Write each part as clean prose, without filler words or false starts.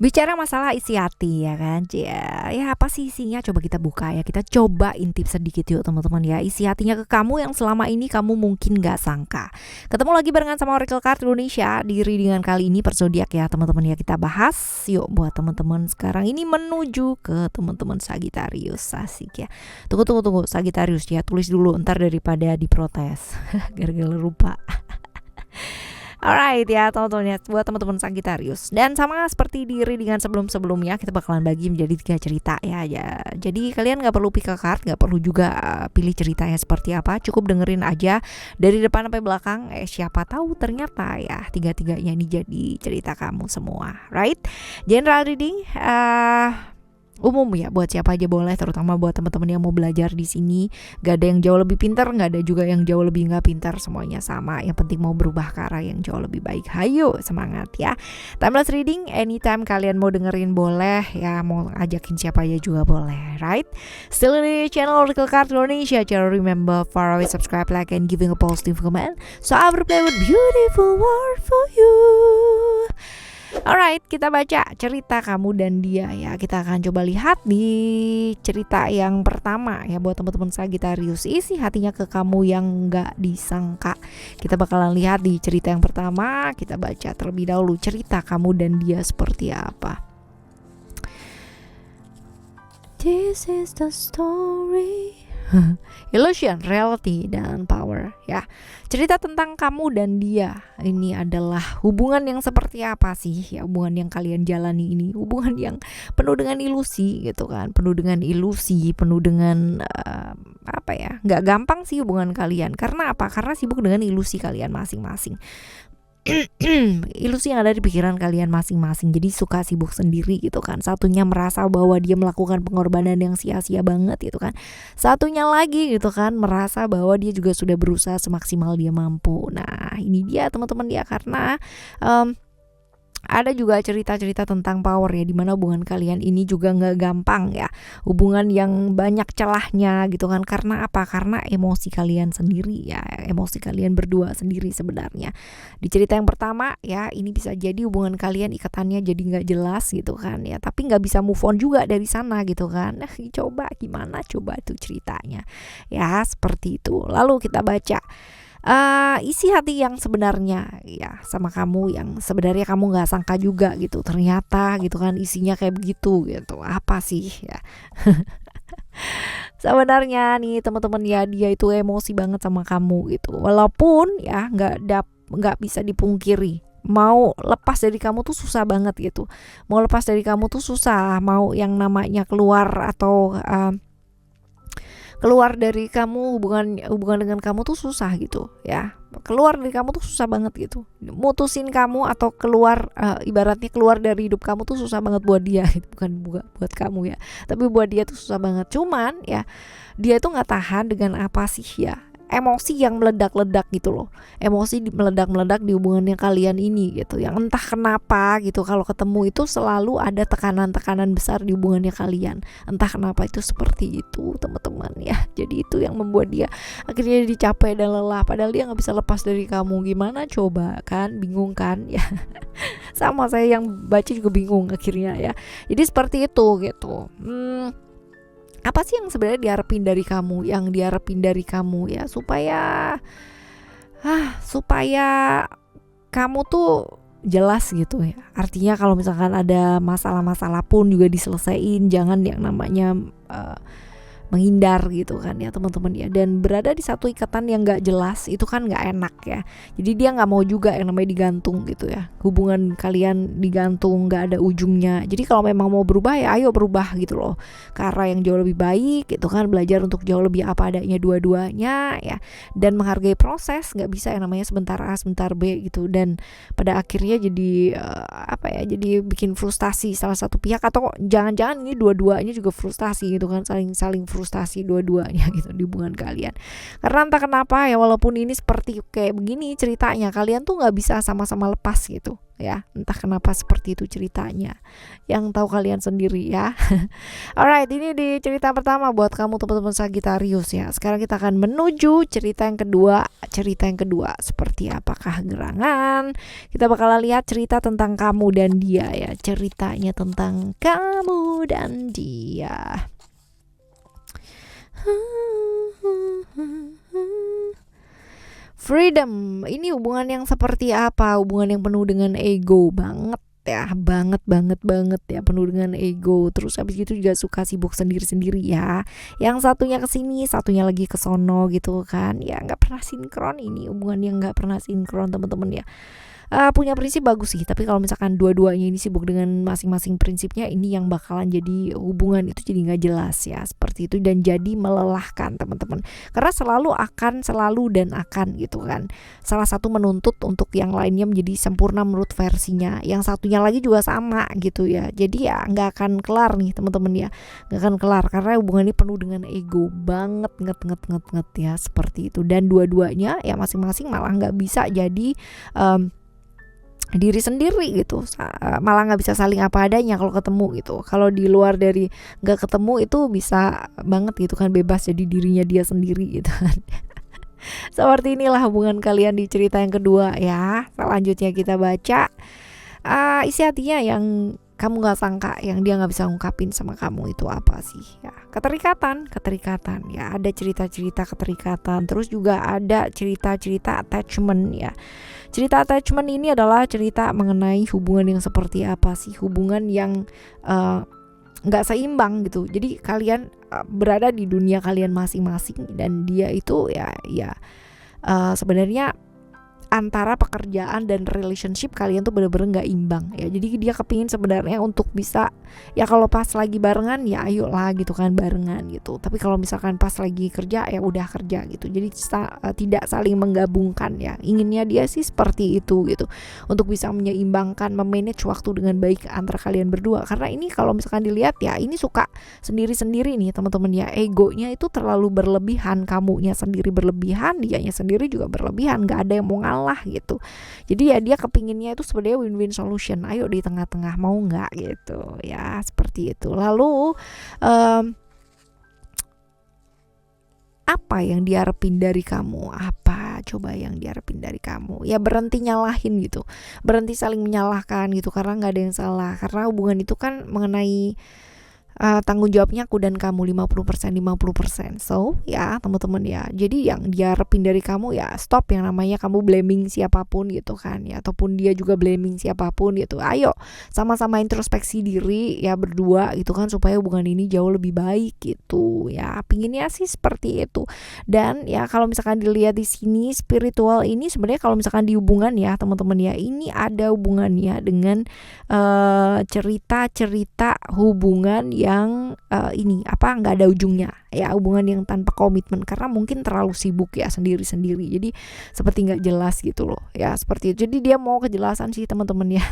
Bicara masalah isi hati ya kan, ya apa sih isinya? Coba kita buka ya, kita coba intip sedikit yuk teman-teman ya. Isi hatinya ke kamu yang selama ini kamu mungkin gak sangka. Ketemu lagi barengan sama Oracle Card Indonesia di readingan kali ini per zodiak ya teman-teman ya. Kita bahas yuk buat teman-teman sekarang ini menuju ke teman-teman Sagittarius. Asik ya. Tunggu Sagittarius ya, tulis dulu ntar daripada diprotes gara-gara lupa. Alright ya teman-teman ya, buat teman-teman Sagittarius. Dan sama seperti di readingan sebelum-sebelumnya, kita bakalan bagi menjadi 3 cerita ya. Jadi kalian gak perlu pick a card, gak perlu juga pilih ceritanya seperti apa. Cukup dengerin aja dari depan sampai belakang. Siapa tahu ternyata ya 3-3-nya ini jadi cerita kamu semua. Right? General reading umum ya, buat siapa aja boleh, terutama buat teman-teman yang mau belajar di sini. Gak ada yang jauh lebih pintar, gak ada juga yang jauh lebih nggak pintar, semuanya sama. Yang penting mau berubah ke arah yang jauh lebih baik. Hayo semangat ya. Timeless reading anytime kalian mau dengerin boleh ya, mau ajakin siapa aja juga boleh, right? Still di channel Oracle Card Indonesia. Jangan remember follow, subscribe, like, and giving a positive comment. So I will play with beautiful word for you. Alright, kita baca cerita kamu dan dia ya. Kita akan coba lihat di cerita yang pertama ya, buat teman-teman Sagittarius. Isi hatinya ke kamu yang gak disangka. Kita bakalan lihat di cerita yang pertama. Kita baca terlebih dahulu cerita kamu dan dia seperti apa. This is the story. Illusion, reality, dan power ya. Cerita tentang kamu dan dia ini adalah hubungan yang seperti apa sih ya, hubungan yang kalian jalani ini. Hubungan yang penuh dengan ilusi gitu kan, penuh dengan ilusi, penuh dengan apa ya, gak gampang sih hubungan kalian. Karena apa? Karena sibuk dengan ilusi kalian masing-masing. Ilusi yang ada di pikiran kalian masing-masing. Jadi suka sibuk sendiri gitu kan. Satunya merasa bahwa dia melakukan pengorbanan yang sia-sia banget gitu kan. Satunya lagi gitu kan merasa bahwa dia juga sudah berusaha semaksimal dia mampu. Nah ini dia teman-teman ya, karena ada juga cerita-cerita tentang power ya, dimana hubungan kalian ini juga gak gampang ya, hubungan yang banyak celahnya gitu kan. Karena apa? Karena emosi kalian sendiri ya, emosi kalian berdua sendiri sebenarnya. Di cerita yang pertama ya, ini bisa jadi hubungan kalian ikatannya jadi gak jelas gitu kan ya, tapi gak bisa move on juga dari sana gitu kan. Nah coba gimana coba itu ceritanya ya, seperti itu. Lalu kita baca isi hati yang sebenarnya ya sama kamu, yang sebenarnya kamu nggak sangka juga gitu, ternyata gitu kan isinya kayak begitu gitu. Apa sih ya? Sebenarnya nih teman-teman ya, dia itu emosi banget sama kamu gitu, walaupun ya nggak bisa dipungkiri. Mau lepas dari kamu tuh susah banget gitu, mau lepas dari kamu tuh susah, mau yang namanya keluar atau keluar dari kamu, hubungan dengan kamu tuh susah gitu ya. Keluar dari kamu tuh susah banget gitu. Mutusin kamu atau keluar, ibaratnya keluar dari hidup kamu tuh susah banget buat dia gitu. Bukan buat kamu ya, tapi buat dia tuh susah banget. Cuman ya dia tuh nggak tahan dengan apa sih ya, emosi yang meledak-ledak gitu loh. Emosi meledak-meledak di hubungannya kalian ini gitu. Yang entah kenapa gitu, kalau ketemu itu selalu ada tekanan-tekanan besar di hubungannya kalian. Entah kenapa itu seperti itu teman-teman ya. Jadi itu yang membuat dia akhirnya dicapai dan lelah. Padahal dia gak bisa lepas dari kamu. Gimana coba kan? Bingung kan ya. Sama saya yang baca juga bingung akhirnya ya. Jadi seperti itu gitu. Apa sih yang sebenarnya diharapin dari kamu, ya, supaya kamu tuh jelas gitu ya. Artinya kalau misalkan ada masalah-masalah pun juga diselesain, jangan yang namanya menghindar gitu kan ya teman-teman ya. Dan berada di satu ikatan yang gak jelas itu kan gak enak ya. Jadi dia gak mau juga yang namanya digantung gitu ya, hubungan kalian digantung gak ada ujungnya. Jadi kalau memang mau berubah ya ayo berubah gitu loh, ke arah yang jauh lebih baik gitu kan. Belajar untuk jauh lebih apa adanya dua-duanya ya, dan menghargai proses. Gak bisa yang namanya sebentar A sebentar B gitu, dan pada akhirnya jadi jadi bikin frustasi salah satu pihak, atau jangan-jangan ini dua-duanya juga frustasi gitu kan, saling frustasi frustasi dua-duanya gitu di hubungan kalian. Karena entah kenapa ya, walaupun ini seperti kayak begini ceritanya, kalian tuh nggak bisa sama-sama lepas gitu ya. Entah kenapa seperti itu ceritanya, yang tahu kalian sendiri ya. Alright, ini di cerita pertama buat kamu teman-teman Sagittarius ya. Sekarang kita akan menuju cerita yang kedua. Cerita yang kedua seperti apakah gerangan? Kita bakalan lihat cerita tentang kamu dan dia ya. Ceritanya tentang kamu dan dia. Freedom, ini hubungan yang seperti apa? Hubungan yang penuh dengan ego banget ya, banget ya, penuh dengan ego. Terus habis itu juga suka sibuk sendiri-sendiri ya. Yang satunya kesini, satunya lagi ke sono gitu kan. Ya nggak pernah sinkron, ini hubungan yang nggak pernah sinkron teman-teman ya. Punya prinsip bagus sih, tapi kalau misalkan dua-duanya ini sibuk dengan masing-masing prinsipnya, ini yang bakalan jadi hubungan itu jadi nggak jelas ya, seperti itu, dan jadi melelahkan teman-teman, karena selalu akan gitu kan, salah satu menuntut untuk yang lainnya menjadi sempurna menurut versinya, yang satunya lagi juga sama gitu ya, jadi ya nggak akan kelar nih teman-teman ya, nggak akan kelar karena hubungan ini penuh dengan ego banget nget ya, seperti itu, dan dua-duanya ya masing-masing malah nggak bisa jadi diri sendiri gitu, malah nggak bisa saling apa adanya kalau ketemu gitu. Kalau di luar dari nggak ketemu itu bisa banget gitu kan, bebas jadi dirinya dia sendiri gitu kan. Seperti inilah hubungan kalian di cerita yang kedua ya. Selanjutnya kita baca isi hatinya yang kamu nggak sangka, yang dia nggak bisa ungkapin sama kamu itu apa sih ya. Keterikatan ya, ada cerita-cerita keterikatan, terus juga ada cerita-cerita attachment ya. Cerita attachment ini adalah cerita mengenai hubungan yang seperti apa sih, hubungan yang nggak seimbang gitu. Jadi kalian berada di dunia kalian masing-masing, dan dia itu ya sebenarnya antara pekerjaan dan relationship kalian tuh bener-bener gak imbang ya. Jadi dia kepingin sebenarnya untuk bisa ya, kalau pas lagi barengan ya ayo lah gitu kan, barengan gitu. Tapi kalau misalkan pas lagi kerja ya udah kerja gitu. Jadi tidak saling menggabungkan ya. Inginnya dia sih seperti itu gitu, untuk bisa menyeimbangkan, memanage waktu dengan baik antara kalian berdua. Karena ini kalau misalkan dilihat ya, ini suka sendiri-sendiri nih teman-teman ya. Egonya itu terlalu berlebihan, kamunya sendiri berlebihan, dianya sendiri juga berlebihan, gak ada yang mau ngalah gitu. Jadi ya dia kepinginnya itu sebenarnya win-win solution, ayo di tengah-tengah, mau nggak gitu ya, seperti itu. Lalu apa yang diharapin dari kamu? Apa coba yang diharapin dari kamu? Ya berhenti nyalahin gitu, berhenti saling menyalahkan gitu, karena nggak ada yang salah. Karena hubungan itu kan mengenai tanggung jawabnya aku dan kamu 50%. So ya teman-teman ya, jadi yang diharapin dari kamu ya stop yang namanya kamu blaming siapapun gitu kan ya, ataupun dia juga blaming siapapun gitu. Ayo sama-sama introspeksi diri ya berdua gitu kan, supaya hubungan ini jauh lebih baik gitu ya, pinginnya sih seperti itu. Dan ya kalau misalkan dilihat di sini, spiritual ini sebenarnya kalau misalkan di hubungan ya teman-teman ya, ini ada hubungannya dengan cerita-cerita hubungan yang ini apa, nggak ada ujungnya ya, hubungan yang tanpa komitmen, karena mungkin terlalu sibuk ya sendiri-sendiri, jadi seperti nggak jelas gitu loh ya, seperti itu. Jadi dia mau kejelasan sih teman-teman ya.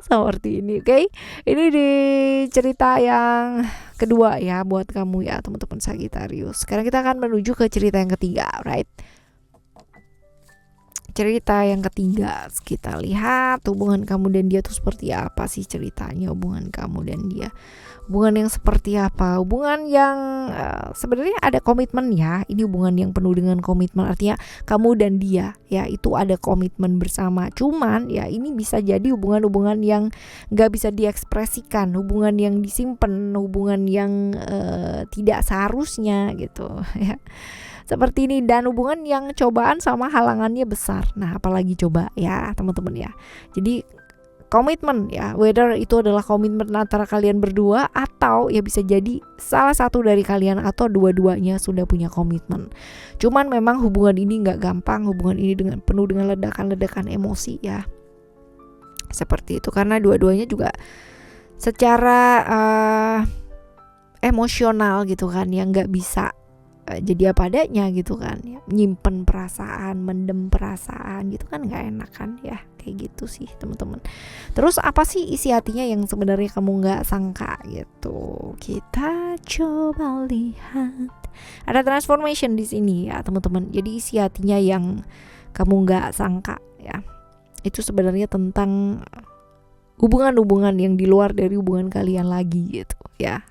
Seperti ini, oke? Ini di cerita yang kedua ya buat kamu ya teman-teman Sagittarius. Sekarang kita akan menuju ke cerita yang ketiga, right? Cerita yang ketiga, kita lihat hubungan kamu dan dia tuh seperti apa sih ceritanya, hubungan kamu dan dia. Hubungan yang seperti apa? Hubungan yang sebenarnya ada komitmen ya. Ini hubungan yang penuh dengan komitmen, artinya kamu dan dia ya itu ada komitmen bersama. Cuman ya ini bisa jadi hubungan-hubungan yang gak bisa diekspresikan, hubungan yang disimpan, hubungan yang tidak seharusnya gitu ya. Seperti ini, dan hubungan yang cobaan sama halangannya besar. Nah apalagi coba ya teman-teman ya. Jadi komitmen ya, whether itu adalah komitmen antara kalian berdua, atau ya bisa jadi salah satu dari kalian atau dua-duanya sudah punya komitmen. Cuman memang hubungan ini gak gampang, hubungan ini penuh dengan ledakan-ledakan emosi ya. Seperti itu, karena dua-duanya juga secara emosional gitu kan, yang gak bisa jadi apa adanya gitu kan ya, nyimpen perasaan, mendem perasaan gitu kan nggak enak kan ya, oke? kayak gitu sih teman-teman. Terus apa sih isi hatinya yang sebenarnya kamu nggak sangka gitu? Kita coba lihat. Ada transformation di sini ya teman-teman. Jadi isi hatinya yang kamu nggak sangka ya, itu sebenarnya tentang hubungan-hubungan yang di luar dari hubungan kalian lagi gitu ya.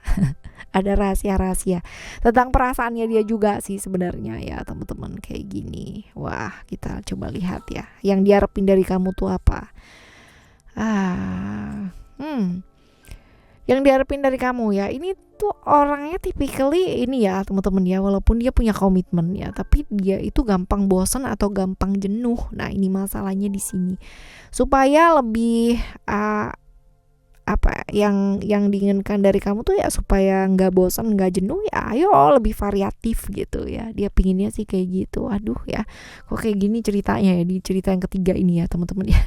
Ada rahasia-rahasia tentang perasaannya dia juga sih sebenarnya ya teman-teman, kayak gini. Wah, kita coba lihat ya, yang diharapin dari kamu tuh apa. Yang diharapin dari kamu ya, ini tuh orangnya typically ini ya teman-teman ya, walaupun dia punya komitmen ya, tapi dia itu gampang bosan atau gampang jenuh. Nah ini masalahnya di sini. Supaya lebih yang diinginkan dari kamu tuh ya supaya nggak bosan, nggak jenuh ya, ayo lebih variatif gitu ya. Dia pinginnya sih kayak gitu. Aduh ya, kok kayak gini ceritanya ya di cerita yang ketiga ini ya teman-teman ya.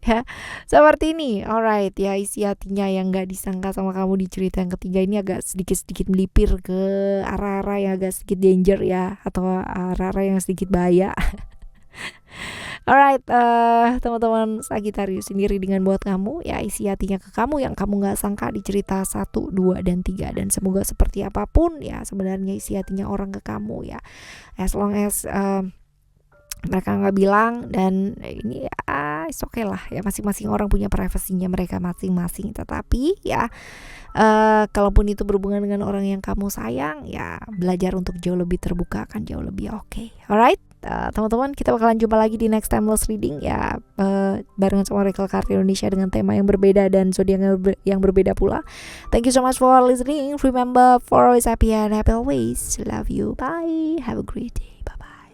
Ya seperti ini. Alright ya, isi hatinya yang nggak disangka sama kamu di cerita yang ketiga ini agak sedikit melipir ke arah-arah yang agak sedikit danger ya, atau arah-arah yang sedikit bahaya. Alright, teman-teman Sagittarius sendiri, dengan buat kamu ya, isi hatinya ke kamu yang kamu nggak sangka di cerita 1, 2, dan 3. Dan semoga seperti apapun ya sebenarnya isi hatinya orang ke kamu ya, as long as mereka nggak bilang, dan ini ya it's okay lah ya, masing-masing orang punya privasinya mereka masing-masing. Tetapi ya kalaupun itu berhubungan dengan orang yang kamu sayang ya, belajar untuk jauh lebih terbuka akan jauh lebih oke. Alright, teman-teman, kita bakalan jumpa lagi di next timeless reading ya, barengan sama Oracle Card Indonesia dengan tema yang berbeda dan zodiak yang berbeda pula. Thank you so much for listening. Remember, for always happy and happy always. Love you. Bye. Have a great day. Bye bye.